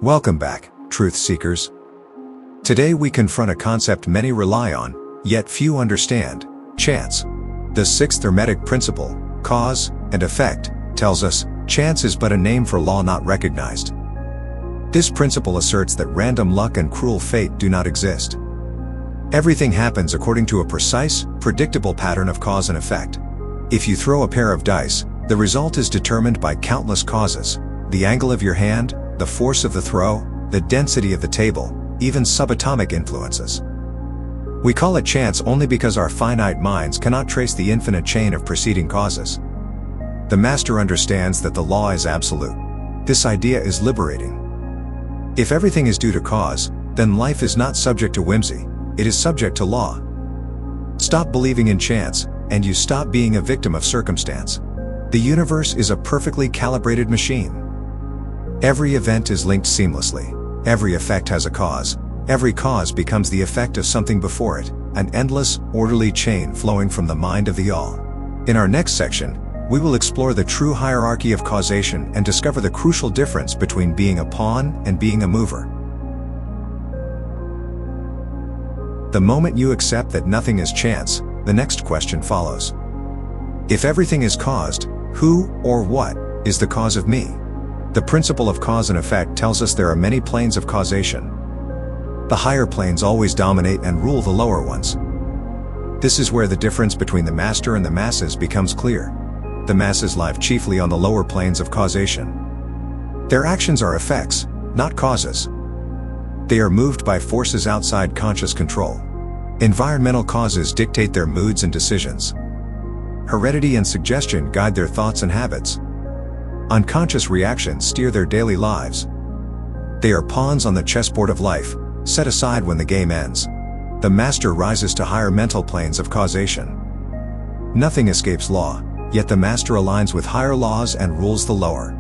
Welcome back, truth seekers. Today we confront a concept many rely on, yet few understand: chance. The Sixth Hermetic Principle, cause and effect, tells us chance is but a name for law not recognized. This principle asserts that random luck and cruel fate do not exist. Everything happens according to a precise, predictable pattern of cause and effect. If you throw a pair of dice, the result is determined by countless causes: the angle of your hand, the force of the throw, the density of the table, even subatomic influences. We call it chance only because our finite minds cannot trace the infinite chain of preceding causes. The master understands that the law is absolute. This idea is liberating. If everything is due to cause, then life is not subject to whimsy, it is subject to law. Stop believing in chance, and you stop being a victim of circumstance. The universe is a perfectly calibrated machine. Every event is linked seamlessly. Every effect has a cause. Every cause becomes the effect of something before it, an endless, orderly chain flowing from the mind of the all. In our next section, we will explore the true hierarchy of causation and discover the crucial difference between being a pawn and being a mover. The moment you accept that nothing is chance, the next question follows. If everything is caused, who or what is the cause of me? The principle of cause and effect tells us there are many planes of causation. The higher planes always dominate and rule the lower ones. This is where the difference between the master and the masses becomes clear. The masses live chiefly on the lower planes of causation. Their actions are effects, not causes. They are moved by forces outside conscious control. Environmental causes dictate their moods and decisions. Heredity and suggestion guide their thoughts and habits. Unconscious reactions steer their daily lives. They are pawns on the chessboard of life, set aside when the game ends. The master rises to higher mental planes of causation. Nothing escapes law, yet the master aligns with higher laws and rules the lower.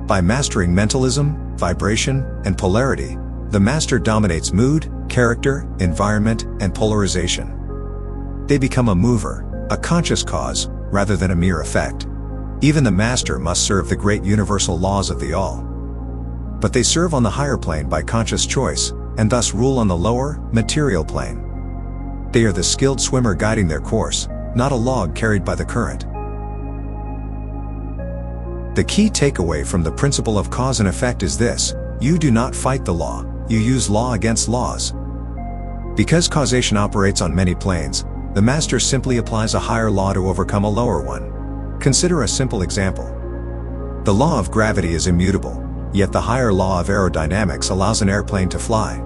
By mastering mentalism, vibration, and polarity, the master dominates mood, character, environment, and polarization. They become a mover, a conscious cause, rather than a mere effect. Even the master must serve the great universal laws of the all. But they serve on the higher plane by conscious choice, and thus rule on the lower, material plane. They are the skilled swimmer guiding their course, not a log carried by the current. The key takeaway from the principle of cause and effect is this: you do not fight the law, you use law against laws. Because causation operates on many planes, the master simply applies a higher law to overcome a lower one. Consider a simple example. The law of gravity is immutable, yet the higher law of aerodynamics allows an airplane to fly.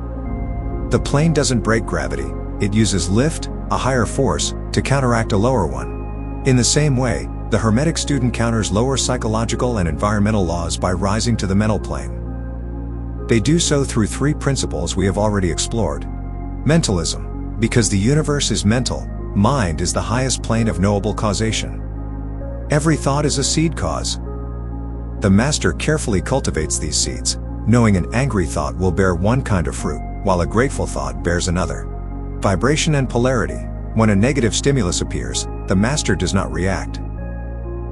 The plane doesn't break gravity, it uses lift, a higher force, to counteract a lower one. In the same way, the Hermetic student counters lower psychological and environmental laws by rising to the mental plane. They do so through three principles we have already explored. Mentalism. Because the universe is mental, mind is the highest plane of knowable causation. Every thought is a seed cause. The master carefully cultivates these seeds, knowing an angry thought will bear one kind of fruit, while a grateful thought bears another. Vibration and polarity. When a negative stimulus appears, the master does not react.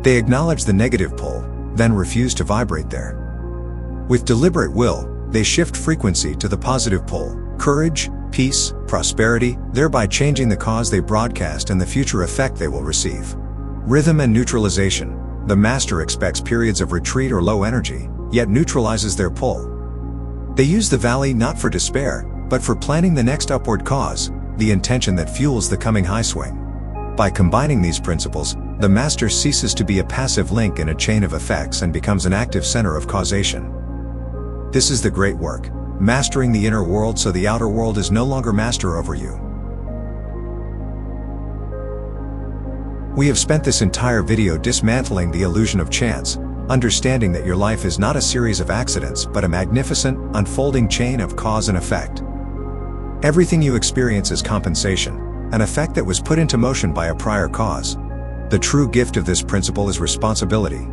They acknowledge the negative pull, then refuse to vibrate there. With deliberate will, they shift frequency to the positive pull: courage, peace, prosperity, thereby changing the cause they broadcast and the future effect they will receive. Rhythm and neutralization. The master expects periods of retreat or low energy, yet neutralizes their pull. They use the valley not for despair, but for planning the next upward cause, the intention that fuels the coming high swing. By combining these principles, the master ceases to be a passive link in a chain of effects and becomes an active center of causation. This is the great work, mastering the inner world so the outer world is no longer master over you. We have spent this entire video dismantling the illusion of chance, understanding that your life is not a series of accidents but a magnificent, unfolding chain of cause and effect. Everything you experience is compensation, an effect that was put into motion by a prior cause. The true gift of this principle is responsibility.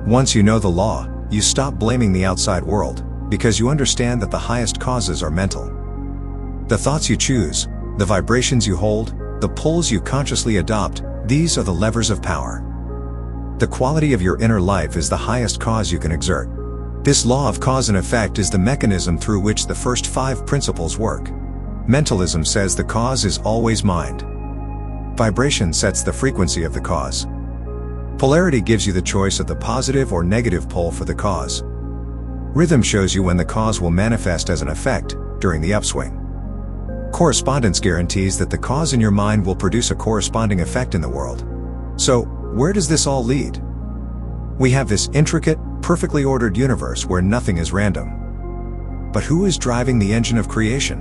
Once you know the law, you stop blaming the outside world, because you understand that the highest causes are mental. The thoughts you choose, the vibrations you hold, the pulls you consciously adopt, these are the levers of power. The quality of your inner life is the highest cause you can exert. This law of cause and effect is the mechanism through which the first 5 principles work. Mentalism says the cause is always mind. Vibration sets the frequency of the cause. Polarity gives you the choice of the positive or negative pole for the cause. Rhythm shows you when the cause will manifest as an effect during the upswing. Correspondence guarantees that the cause in your mind will produce a corresponding effect in the world. So, where does this all lead? We have this intricate, perfectly ordered universe where nothing is random. But who is driving the engine of creation?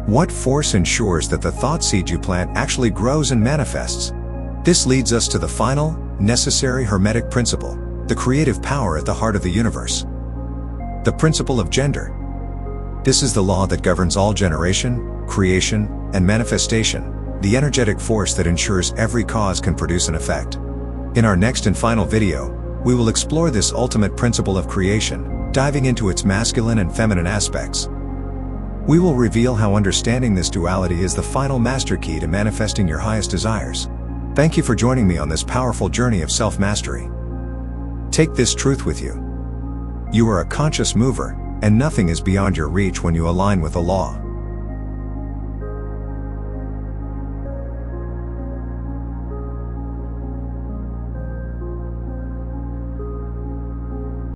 What force ensures that the thought seed you plant actually grows and manifests? This leads us to the final, necessary Hermetic principle, the creative power at the heart of the universe. The principle of gender. This is the law that governs all generation, creation, and manifestation, the energetic force that ensures every cause can produce an effect. In our next and final video, we will explore this ultimate principle of creation, diving into its masculine and feminine aspects. We will reveal how understanding this duality is the final master key to manifesting your highest desires. Thank you for joining me on this powerful journey of self-mastery. Take this truth with you. You are a conscious mover, and nothing is beyond your reach when you align with the law.